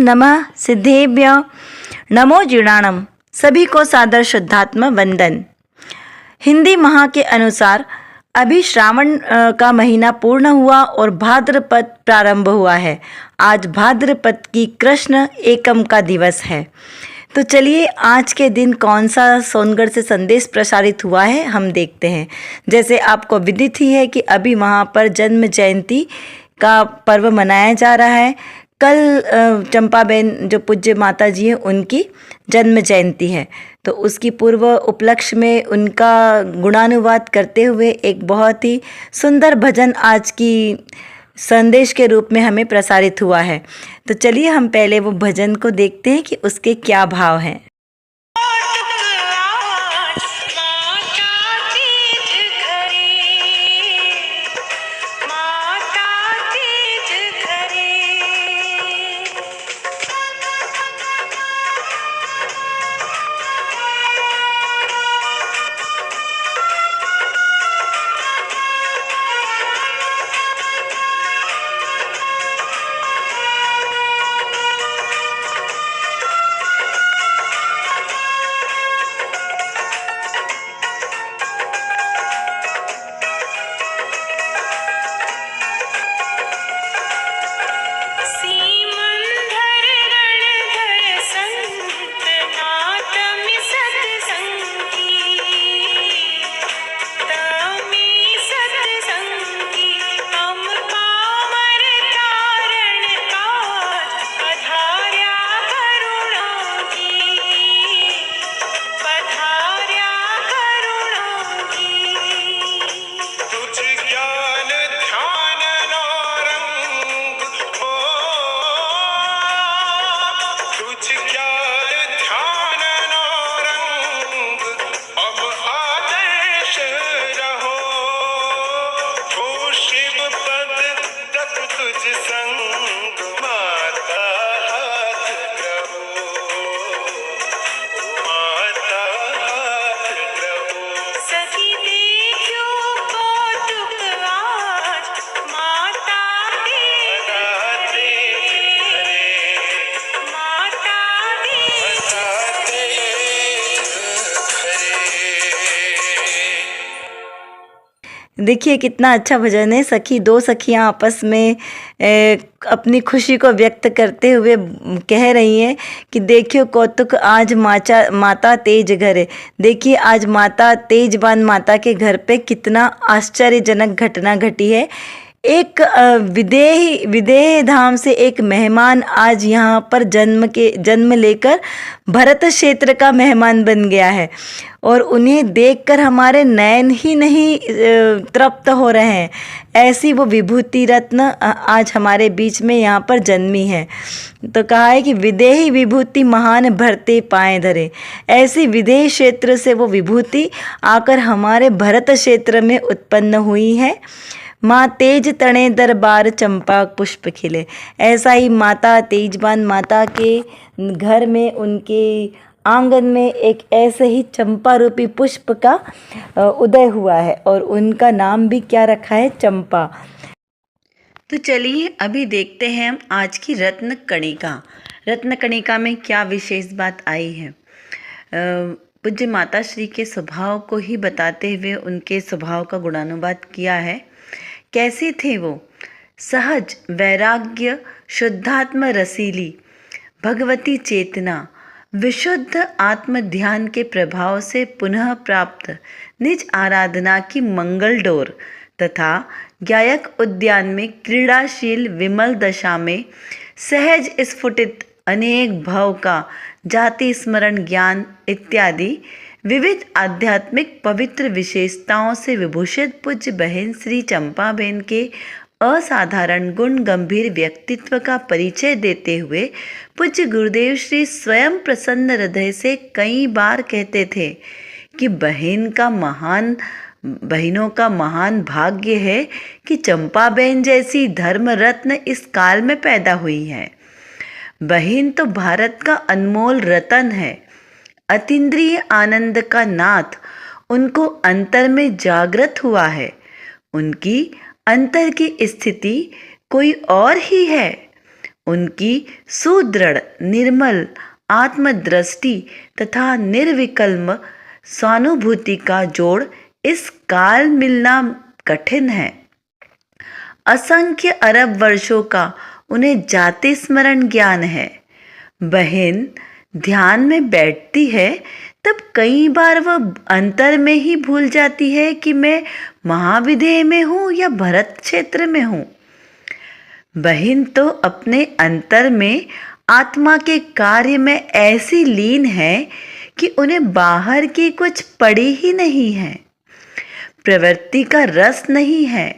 नमः सिद्धेभ्यो नमो जीर्णाणम। सभी को सादर शुद्धात्म वंदन। हिंदी माह के अनुसार अभी श्रावण का महीना पूर्ण हुआ और भाद्रपद प्रारंभ हुआ है। आज भाद्रपद की कृष्ण एकम का दिवस है। तो चलिए आज के दिन कौन सा सोनगढ़ से संदेश प्रसारित हुआ है हम देखते हैं। जैसे आपको विदित ही है कि अभी वहाँ पर जन्म जयंती का पर्व मनाया जा रहा है। कल चंपाबेन जो पूज्य माता जी हैं उनकी जन्म जयंती है, तो उसकी पूर्व उपलक्ष्य में उनका गुणानुवाद करते हुए एक बहुत ही सुंदर भजन आज की संदेश के रूप में हमें प्रसारित हुआ है। तो चलिए हम पहले वो भजन को देखते हैं कि उसके क्या भाव हैं। देखिए कितना अच्छा भजन है। सखी दो सखियां आपस में अपनी खुशी को व्यक्त करते हुए कह रही हैं कि देखियो कौतुक आज माता तेज घर है। देखिए आज माता तेजवान माता के घर पे कितना आश्चर्यजनक घटना घटी है। एक विदेह धाम से एक मेहमान आज यहाँ पर जन्म लेकर भरत क्षेत्र का मेहमान बन गया है और उन्हें देखकर हमारे नयन ही नहीं तृप्त हो रहे हैं। ऐसी वो विभूति रत्न आज हमारे बीच में यहाँ पर जन्मी है। तो कहा है कि विदेही विभूति महान भरते पाए धरे। ऐसी विदेह क्षेत्र से वो विभूति आकर हमारे भरत क्षेत्र में उत्पन्न हुई है। माँ तेज तणे दरबार चंपा पुष्प खिले। ऐसा ही माता तेजवान माता के घर में उनके आंगन में एक ऐसे ही चंपा रूपी पुष्प का उदय हुआ है और उनका नाम भी क्या रखा है, चंपा। तो चलिए अभी देखते हैं हम आज की रत्न कणिका। रत्न कणिका में क्या विशेष बात आई है। पूज्य माता श्री के स्वभाव को ही बताते हुए उनके स्वभाव का गुणानुवाद किया है। कैसे थे वो? सहज वैराग्य, शुद्धात्म रसीली, भगवती चेतना, विशुद्ध आत्म ध्यान के प्रभाव से पुनः प्राप्त निज आराधना की मंगल डोर तथा गायक उद्यान में क्रीड़ाशील विमल दशा में सहज स्फुटित अनेक भाव का जाति स्मरण ज्ञान इत्यादि विविध आध्यात्मिक पवित्र विशेषताओं से विभूषित पूज्य बहन श्री चंपाबेन के असाधारण गुण गंभीर व्यक्तित्व का परिचय देते हुए पूज्य गुरुदेव श्री स्वयं प्रसन्न हृदय से कई बार कहते थे कि बहनों का महान भाग्य है कि चंपाबेन जैसी धर्म रत्न इस काल में पैदा हुई है। बहन तो भारत का अनमोल रतन है, अतीन्द्रिय आनंद का नाथ उनको अंतर में जागृत हुआ है। उनकी अंतर की स्थिति कोई और ही है। उनकी सुदृढ़ निर्मल आत्मदृष्टि तथा निर्विकल्प सहानुभूति का जोड़ इस काल मिलना कठिन है। असंख्य अरब वर्षों का उन्हें जाति स्मरण ज्ञान है। बहन ध्यान में बैठती है तब कई बार वह अंतर में ही भूल जाती है कि मैं महाविदेह में हूँ या भरत क्षेत्र में हूँ। बहन तो अपने अंतर में आत्मा के कार्य में ऐसी लीन है कि उन्हें बाहर की कुछ पड़ी ही नहीं है, प्रवृत्ति का रस नहीं है।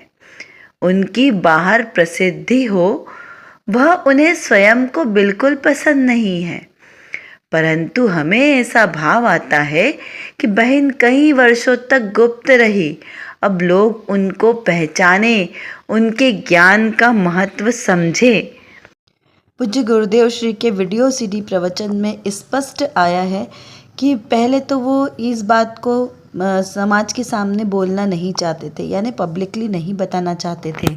उनकी बाहर प्रसिद्धि हो वह उन्हें स्वयं को बिल्कुल पसंद नहीं है, परंतु हमें ऐसा भाव आता है कि बहन कई वर्षों तक गुप्त रही। अब लोग उनको पहचाने, उनके ज्ञान का महत्व समझे। पूज्य गुरुदेव श्री के वीडियो सीडी प्रवचन में स्पष्ट आया है कि पहले तो वो इस बात को समाज के सामने बोलना नहीं चाहते थे, यानी पब्लिकली नहीं बताना चाहते थे।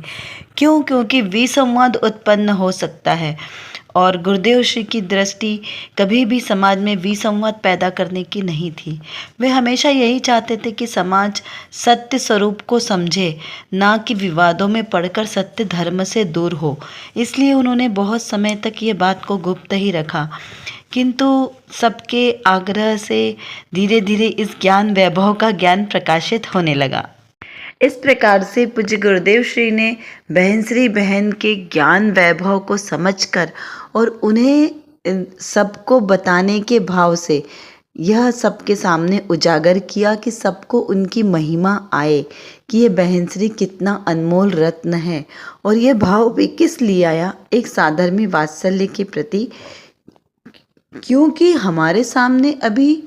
क्यों? क्योंकि विसंवाद उत्पन्न हो सकता है और गुरुदेव श्री की दृष्टि कभी भी समाज में विसंवाद पैदा करने की नहीं थी। वे हमेशा यही चाहते थे कि समाज सत्य स्वरूप को समझे, ना कि विवादों में पड़कर सत्य धर्म से दूर हो। इसलिए उन्होंने बहुत समय तक ये बात को गुप्त ही रखा, किंतु सबके आग्रह से धीरे धीरे इस ज्ञान वैभव का ज्ञान प्रकाशित होने लगा। इस प्रकार से पूज्य गुरुदेव श्री ने बहन श्री बहन के ज्ञान वैभव को समझकर और उन्हें सबको बताने के भाव से यह सबके सामने उजागर किया कि सबको उनकी महिमा आए कि ये बहन श्री कितना अनमोल रत्न है। और ये भाव भी किस लिए आया? एक साधर्मी वात्सल्य के प्रति, क्योंकि हमारे सामने अभी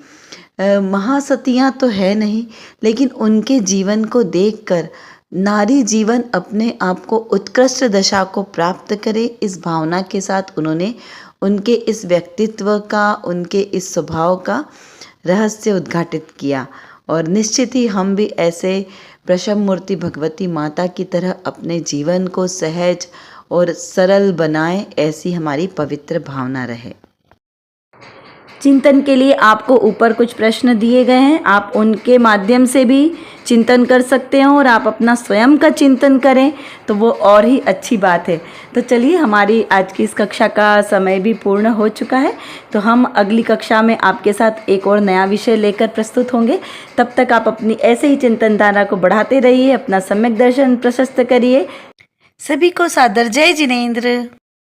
महासतियाँ तो है नहीं, लेकिन उनके जीवन को देखकर नारी जीवन अपने आप को उत्कृष्ट दशा को प्राप्त करे, इस भावना के साथ उन्होंने उनके इस व्यक्तित्व का, उनके इस स्वभाव का रहस्य उद्घाटित किया। और निश्चित ही हम भी ऐसे प्रसन्न मूर्ति भगवती माता की तरह अपने जीवन को सहज और सरल बनाएं, ऐसी हमारी पवित्र भावना रहे। चिंतन के लिए आपको ऊपर कुछ प्रश्न दिए गए हैं, आप उनके माध्यम से भी चिंतन कर सकते हैं और आप अपना स्वयं का चिंतन करें तो वो और ही अच्छी बात है। तो चलिए, हमारी आज की इस कक्षा का समय भी पूर्ण हो चुका है, तो हम अगली कक्षा में आपके साथ एक और नया विषय लेकर प्रस्तुत होंगे। तब तक आप अपनी ऐसे ही चिंतन धारा को बढ़ाते रहिए, अपना सम्यक दर्शन प्रशस्त करिए। सभी को सादर जय जिनेंद्र।